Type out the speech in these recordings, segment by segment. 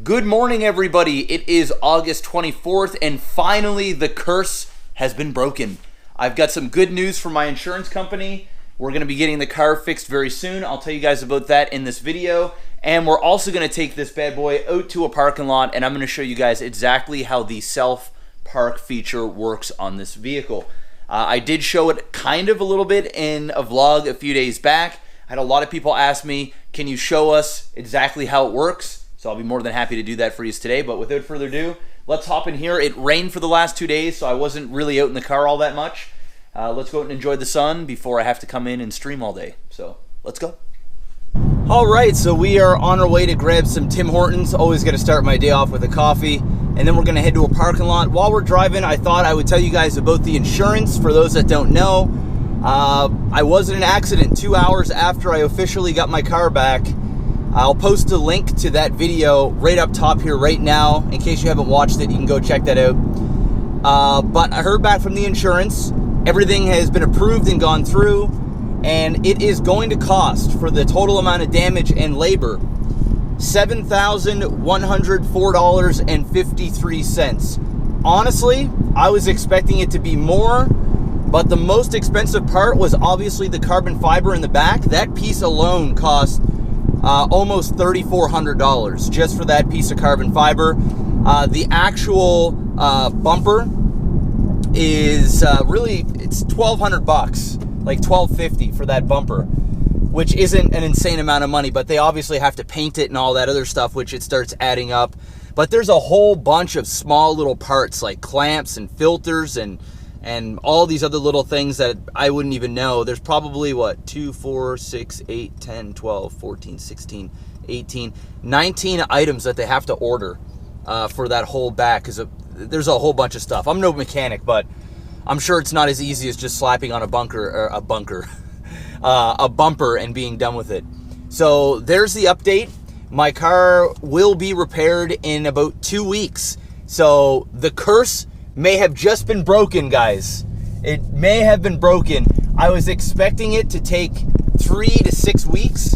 Good morning, everybody. It is August 24th, and finally the curse has been broken. I've got some good news from my insurance company. We're going to be getting the car fixed very soon. I'll tell you guys about that in this video. And we're also going to take this bad boy out to a parking lot, and I'm going to show you guys exactly how the self-park feature works on this vehicle. I did show it kind of a little bit in a vlog a few days back. I had a lot of people ask me, can you show us exactly how it works? So I'll be more than happy to do that for you today. But without further ado, let's hop in here. It rained for the last 2 days, so I wasn't really out in the car all that much. Let's go out and enjoy the sun before I have to come in and stream all day. So let's go. All right, so we are on our way to grab some Tim Hortons. Always got to start my day off with a coffee. And then we're going to head to a parking lot. While we're driving, I thought I would tell you guys about the insurance. For those that don't know, I was in an accident 2 hours after I officially got my car back. I'll post a link to that video right up top here right now. In case you haven't watched it, you can go check that out. But I heard back from the insurance. Everything has been approved and gone through. And it is going to cost, for the total amount of damage and labor, $7,104.53. Honestly, I was expecting it to be more, but the most expensive part was obviously the carbon fiber in the back. That piece alone cost almost $3,400 just for that piece of carbon fiber. The actual bumper is really, it's $1,200, like $1,250 for that bumper, which isn't an insane amount of money, but they obviously have to paint it and all that other stuff, which it starts adding up. But there's a whole bunch of small little parts like clamps and filters and all these other little things that I wouldn't even know. There's probably, what, 2, 4, 6, 8, 10, 12, 14, 16, 18, 19 items that they have to order for that whole back, because there's a whole bunch of stuff. I'm no mechanic, but I'm sure it's not as easy as just slapping on a bumper and being done with it. So there's the update. My car will be repaired in about 2 weeks. So the curse may have just been broken, guys. It may have been broken. I was expecting it to take 3 to 6 weeks,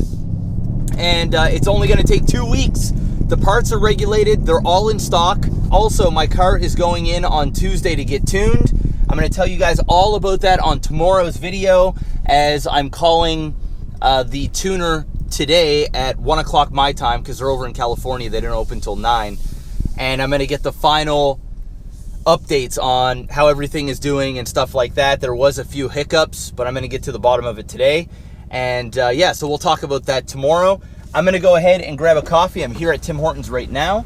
and it's only going to take 2 weeks. The parts are regulated. They're all in stock. Also, my car is going in on Tuesday to get tuned. I'm going to tell you guys all about that on tomorrow's video, as I'm calling the tuner today at 1 o'clock my time, because they're over in California. They didn't open until 9. And I'm going to get the final updates on how everything is doing and stuff like that. There was a few hiccups, but I'm going to get to the bottom of it today. And yeah, so we'll talk about that tomorrow. I'm going to go ahead and grab a coffee. I'm here at Tim Hortons right now.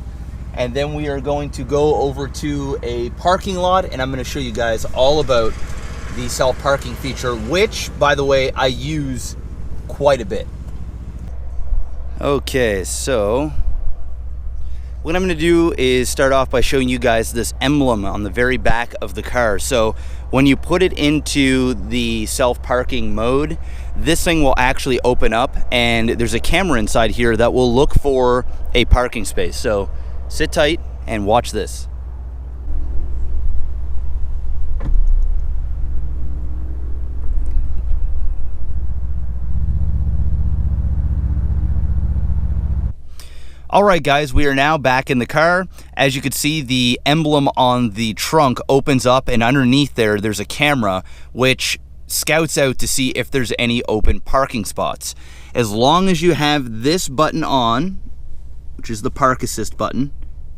And then we are going to go over to a parking lot, and I'm going to show you guys all about the self-parking feature, which, by the way, I use quite a bit. Okay, so what I'm going to do is start off by showing you guys this emblem on the very back of the car. So when you put it into the self-parking mode, this thing will actually open up, and there's a camera inside here that will look for a parking space. So sit tight and watch this. All right, guys, we are now back in the car. As you can see, the emblem on the trunk opens up, and underneath there's a camera which scouts out to see if there's any open parking spots. As long as you have this button on, which is the park assist button,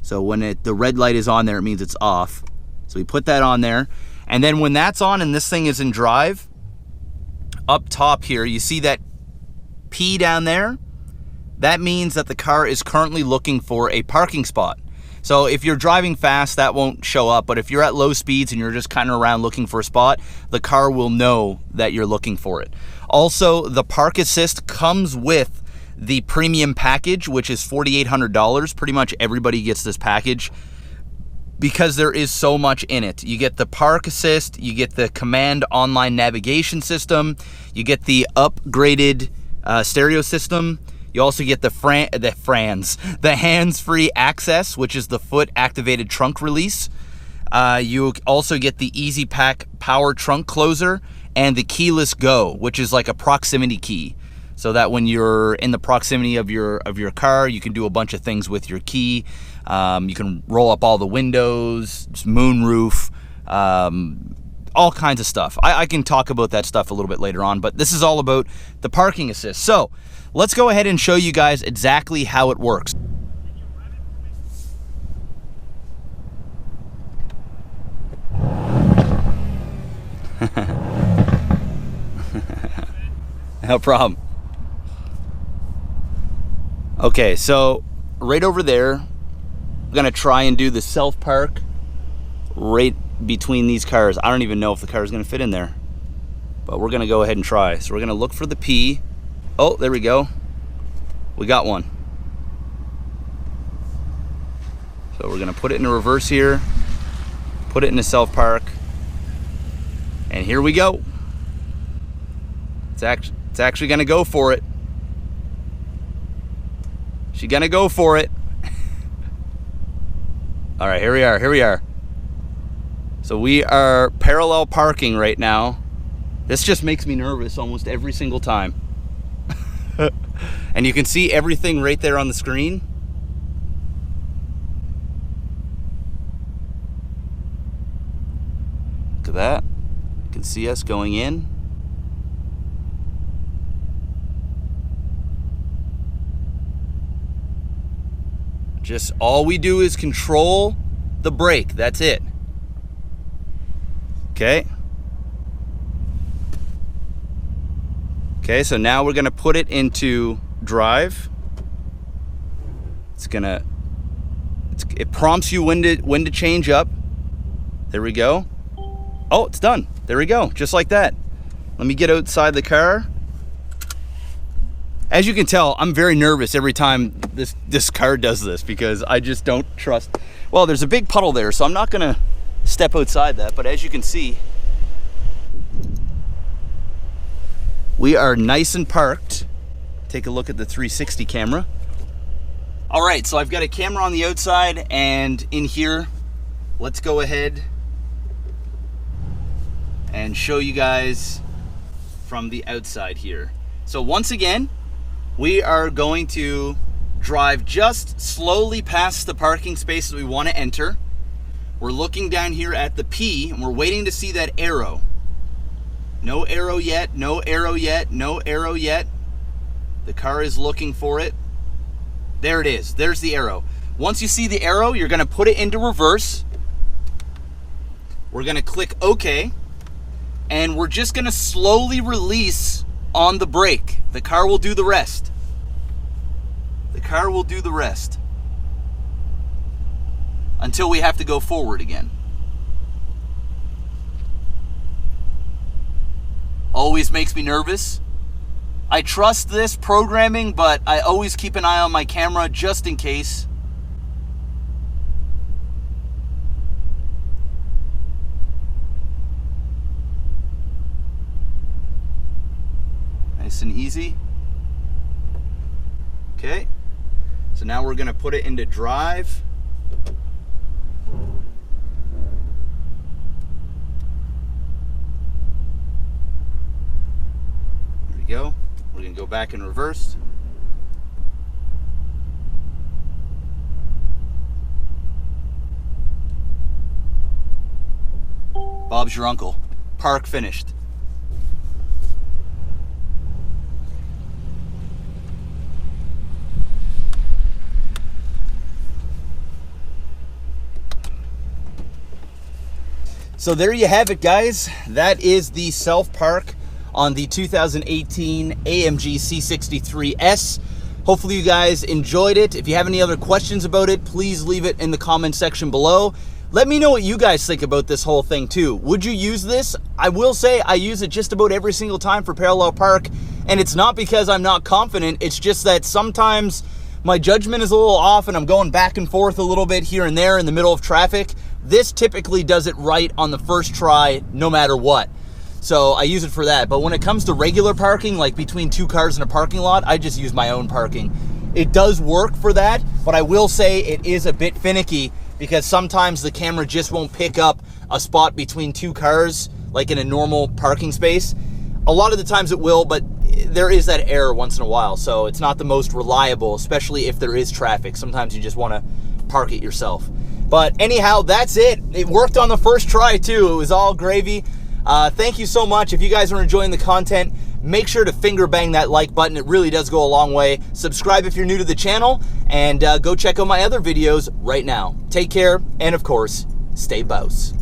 so when the red light is on there, it means it's off. So we put that on there, and then when that's on and this thing is in drive, up top here, you see that P down there? That means that the car is currently looking for a parking spot. So if you're driving fast, that won't show up, but if you're at low speeds and you're just kind of around looking for a spot, the car will know that you're looking for it. Also, the park assist comes with the premium package, which is $4,800. Pretty much everybody gets this package because there is so much in it. You get the park assist, you get the command online navigation system, you get the upgraded stereo system. You also get the hands-free access, which is the foot-activated trunk release. You also get the Easy Pack power trunk closer and the keyless go, which is like a proximity key. so that when you're in the proximity of your car, you can do a bunch of things with your key. You can roll up all the windows, moonroof, all kinds of stuff. I can talk about that stuff a little bit later on, but this is all about the parking assist. So let's go ahead and show you guys exactly how it works. No problem. Okay, so right over there, I'm gonna try and do the self-park right between these cars. I don't even know if the car is gonna fit in there, but we're gonna go ahead and try. So we're gonna look for the P. Oh, there we go. We got one. So we're gonna put it in reverse here, put it in the self-park, and here we go. It's actually gonna go for it. She's gonna go for it. All right, here we are. So we are parallel parking right now. This just makes me nervous almost every single time. And you can see everything right there on the screen. Look at that. You can see us going in. Just all we do is control the brake. That's it. Okay. Okay, so now we're gonna put it into drive. It prompts you when to change up. There we go. Oh, it's done. There we go, just like that. Let me get outside the car. As you can tell, I'm very nervous every time this car does this because I just don't trust. Well, there's a big puddle there, so I'm not gonna step outside that, but as you can see, we are nice and parked. Take a look at the 360 camera. All right, so I've got a camera on the outside and in here. Let's go ahead and show you guys from the outside here. So once again, we are going to drive just slowly past the parking spaces we want to enter. We're looking down here at the P and we're waiting to see that arrow. No arrow yet, no arrow yet, no arrow yet. The car is looking for it. There it is, there's the arrow. Once you see the arrow, you're gonna put it into reverse. We're gonna click OK, and we're just gonna slowly release on the brake. The car will do the rest. The car will do the rest until we have to go forward again. Always makes me nervous. I trust this programming, but I always keep an eye on my camera just in case. Nice and easy. Okay, so now we're gonna put it into drive. There we go. We're gonna go back in reverse. Bob's your uncle. Park finished. So there you have it, guys. That is the self-park on the 2018 AMG C63s. Hopefully you guys enjoyed it. If you have any other questions about it, please leave it in the comment section below. Let me know what you guys think about this whole thing too. Would you use this? I will say I use it just about every single time for parallel park, and it's not because I'm not confident, it's just that sometimes my judgment is a little off and I'm going back and forth a little bit here and there in the middle of traffic. This typically does it right on the first try, no matter what. So I use it for that. But when it comes to regular parking, like between two cars in a parking lot, I just use my own parking. It does work for that, but I will say it is a bit finicky because sometimes the camera just won't pick up a spot between two cars, like in a normal parking space. A lot of the times it will, but there is that error once in a while, so it's not the most reliable, especially if there is traffic. Sometimes you just want to park it yourself. But anyhow, that's it. It worked on the first try too. It was all gravy. Thank you so much. If you guys are enjoying the content, make sure to finger bang that like button. It really does go a long way. Subscribe if you're new to the channel, and go check out my other videos right now. Take care, and of course, stay bouse.